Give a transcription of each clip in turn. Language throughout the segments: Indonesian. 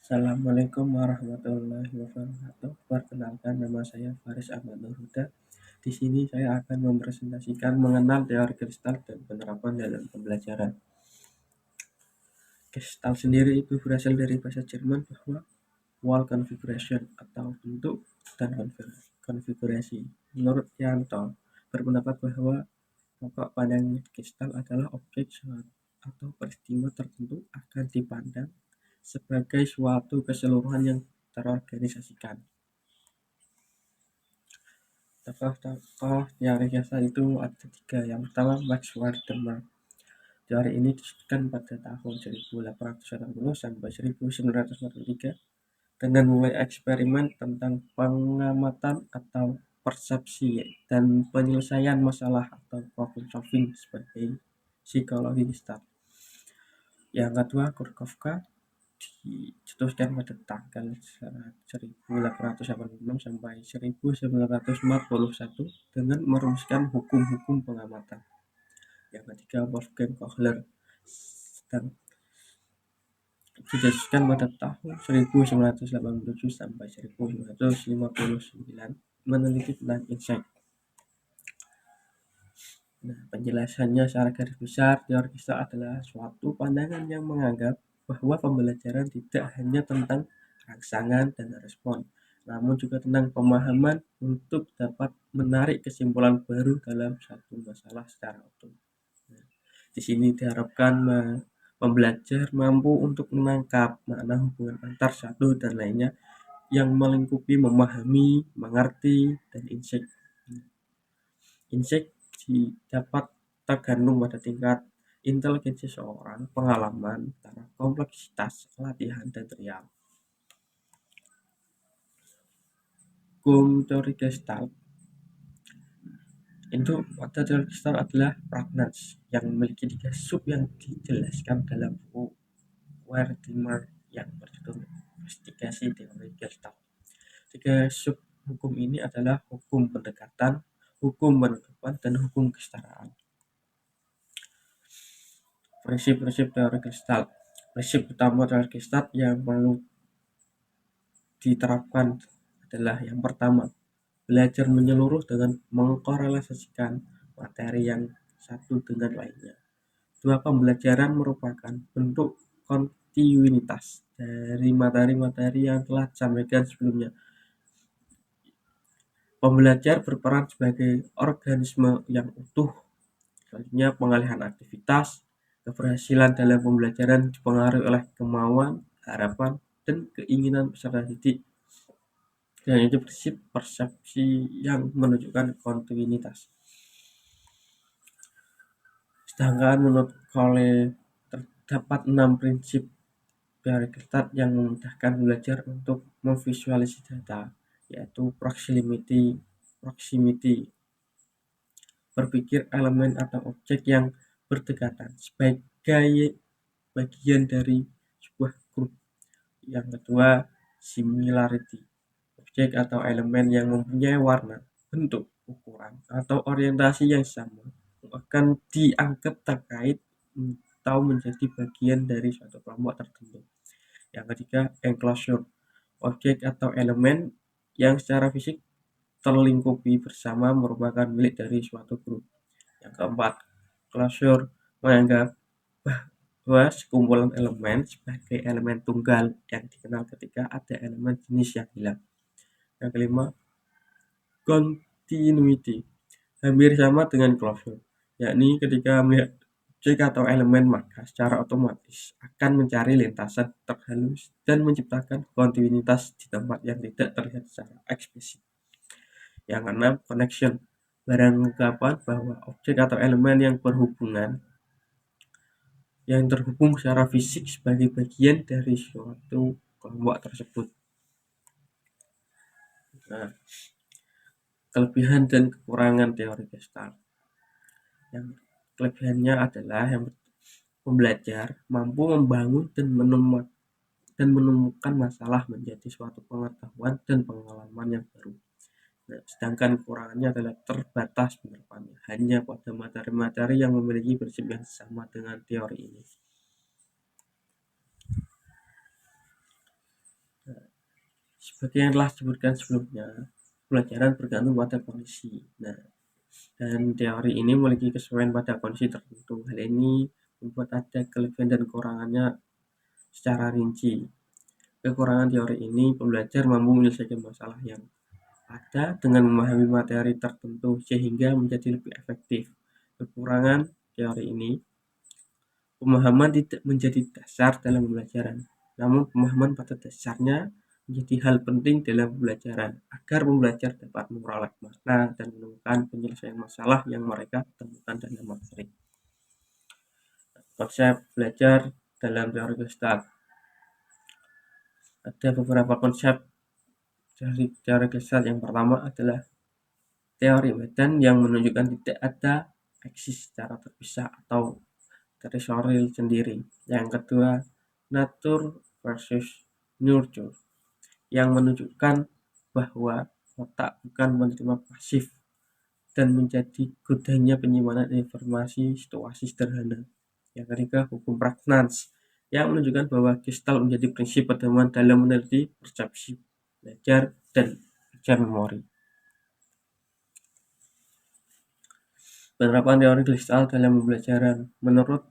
Assalamualaikum warahmatullahi wabarakatuh. Perkenalkan, nama saya Faris Ahmad Nurhuda. Di sini saya akan mempresentasikan mengenal teori Gestalt dan penerapan dalam pembelajaran. Gestalt sendiri itu berasal dari bahasa Jerman bahwa wall configuration atau bentuk dan konfigurasi. Menurut Yanto, berpendapat bahwa pokok pandangan Gestalt adalah objek atau peristiwa tertentu akan dipandang sebagai suatu keseluruhan yang terorganisasikan. Tokoh teori Gestalt itu ada tiga. Yang pertama, Max Wertheimer. Teori ini disusun pada tahun 1880 sampai 1943 dengan mulai eksperimen tentang pengamatan atau persepsi dan penyelesaian masalah atau problem solving sebagai psikologi Gestalt. Yang kedua, Kurkowka dicetuskan pada tanggal 1886 sampai 1941 dengan merumuskan hukum-hukum pengamatan. Yang ketiga, Wolfgang Kohler dan dicetuskan pada tahun 1987 sampai 1959 meneliti tentang insight. Penjelasannya secara garis besar, teori Gestalt adalah suatu pandangan yang menganggap bahwa pembelajaran tidak hanya tentang rangsangan dan respon, namun juga tentang pemahaman untuk dapat menarik kesimpulan baru dalam satu masalah secara utuh. Di sini diharapkan pembelajar mampu untuk menangkap makna hubungan antar satu dan lainnya yang melingkupi memahami, mengerti, dan insight. Insight dapat tergantung pada tingkat inteligensi seorang, pengalaman, taraf kompleksitas, latihan, dan real. Hukum teori Gestalt itu teori Gestalt adalah Pragnanz yang memiliki 3 sub yang dijelaskan dalam buku Wertheimer yang berjudul Investigasi Teori Gestalt. 3 sub hukum ini adalah hukum pendekatan, hukum penutupan, dan hukum kesetaraan. Prinsip-prinsip teori Gestalt. Prinsip utama teori Gestalt yang perlu diterapkan adalah yang pertama, belajar menyeluruh dengan mengkorelasikan materi yang satu dengan lainnya. 2. Pembelajaran merupakan bentuk kontinuitas dari materi-materi yang telah disampaikan sebelumnya. Pembelajar berperan sebagai organisme yang utuh. Selanjutnya, pengalihan aktivitas. Keberhasilan dalam pembelajaran dipengaruhi oleh kemauan, harapan, dan keinginan peserta didik. Dan itu prinsip persepsi yang menunjukkan kontinuitas. Sedangkan menurut Cole terdapat 6 prinsip teori Gestalt yang memudahkan belajar untuk memvisualisasi data, yaitu proximity, berpikir elemen atau objek yang berdekatan sebagai bagian dari sebuah grup. Yang kedua, similarity, objek atau elemen yang mempunyai warna, bentuk, ukuran, atau orientasi yang sama akan dianggap terkait atau menjadi bagian dari suatu kelompok tertentu. Yang ketiga, enclosure, objek atau elemen yang secara fisik terlingkupi bersama merupakan milik dari suatu grup. Yang keempat, closure, menganggap bahwa sekumpulan elemen sebagai elemen tunggal yang dikenal ketika ada elemen jenis yang hilang. Yang kelima, continuity, hampir sama dengan closure, yakni ketika melihat objek atau elemen maka secara otomatis akan mencari lintasan terhalus dan menciptakan kontinuitas di tempat yang tidak terlihat secara eksplisit. Yang keenam, connection, beranggapan bahwa objek atau elemen yang terhubung secara fisik sebagai bagian dari suatu kelompok tersebut. Nah, kelebihan dan kekurangan teori Gestalt. Yang kelebihannya adalah yang pembelajar mampu membangun dan menemukan masalah menjadi suatu pengetahuan dan pengalaman yang baru. Nah, sedangkan kekurangannya adalah terbatas penerapannya hanya pada materi-materi yang memiliki prinsip yang sama dengan teori ini. Seperti yang telah disebutkan sebelumnya, pembelajaran bergantung pada kondisi. Nah, dan teori ini memiliki kesesuaian pada kondisi tertentu. Hal ini membuat ada kelebihan dan kekurangannya secara rinci. Kekurangan teori ini, pembelajar mampu menyelesaikan masalah yang ada dengan memahami materi tertentu sehingga menjadi lebih efektif. Kekurangan teori ini, pemahaman tidak menjadi dasar dalam pembelajaran, namun pemahaman pada dasarnya menjadi hal penting dalam pembelajaran agar pembelajar dapat memperoleh makna dan menemukan penyelesaian masalah yang mereka temukan dalam materi. Konsep belajar dalam teori Gestalt. Ada beberapa konsep dari teori Gestalt. Yang pertama adalah teori medan yang menunjukkan tidak ada eksis secara terpisah atau terisolir sendiri. Yang kedua, nature versus nurture yang menunjukkan bahwa otak bukan menerima pasif dan menjadi gudangnya penyimpanan informasi situasi sederhana. Yang ketiga, hukum Prägnanz yang menunjukkan bahwa Gestalt menjadi prinsip pedoman dalam meneliti persepsi, belajar, dan kerja memori. Penerapan teori Gestalt dalam pembelajaran. Menurut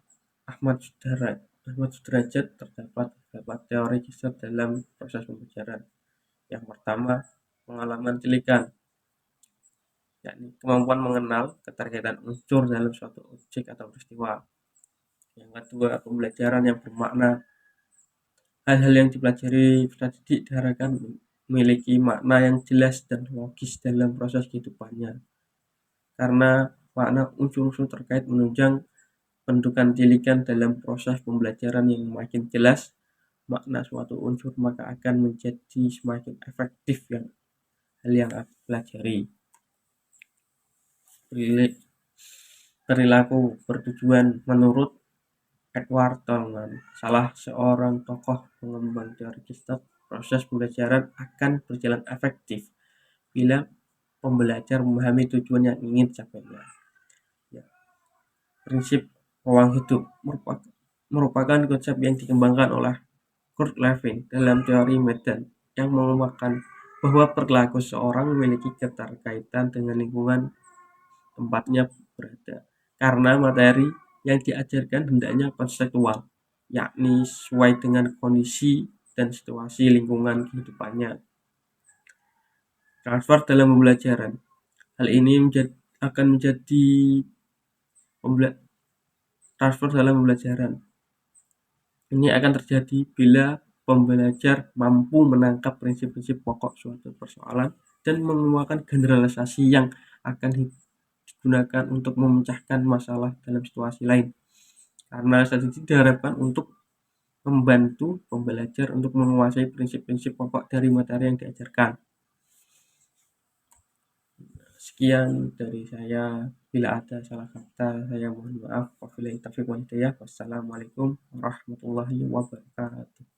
Ahmad Sudrajat, terdapat beberapa teori Gestalt dalam proses pembelajaran. Yang pertama, pengalaman tilikan, yakni kemampuan mengenal keterkaitan unsur dalam suatu objek atau peristiwa. Yang kedua, pembelajaran yang bermakna. Hal-hal yang dipelajari peserta didik diharapkan memiliki makna yang jelas dan logis dalam proses kehidupannya. Karena makna unsur-unsur terkait menunjang pendudukan tilikan dalam proses pembelajaran yang makin jelas makna suatu unsur, maka akan menjadi semakin efektif hal yang aku pelajari. Perilaku bertujuan. Menurut Edward Tolman, salah seorang tokoh pengembang teori Gestalt, proses pembelajaran akan berjalan efektif bila pembelajar memahami tujuan yang ingin dicapainya. Ya. Prinsip ruang hidup merupakan konsep yang dikembangkan oleh Kurt Lewin dalam teori medan yang mengemukakan bahwa perilaku seorang memiliki keterkaitan dengan lingkungan tempatnya berada, karena materi yang diajarkan hendaknya konseptual, yakni sesuai dengan kondisi dan situasi lingkungan kehidupannya. Transfer dalam pembelajaran. Hal ini akan menjadi transfer dalam pembelajaran. Ini akan terjadi bila pembelajar mampu menangkap prinsip-prinsip pokok suatu persoalan dan mengemukakan generalisasi yang akan digunakan untuk memecahkan masalah dalam situasi lain. Karena statistik diharapkan untuk membantu pembelajar untuk menguasai prinsip-prinsip pokok dari materi yang diajarkan. Sekian dari saya. Bila ada salah kata, saya mohon maaf. Wassalamualaikum warahmatullahi wabarakatuh.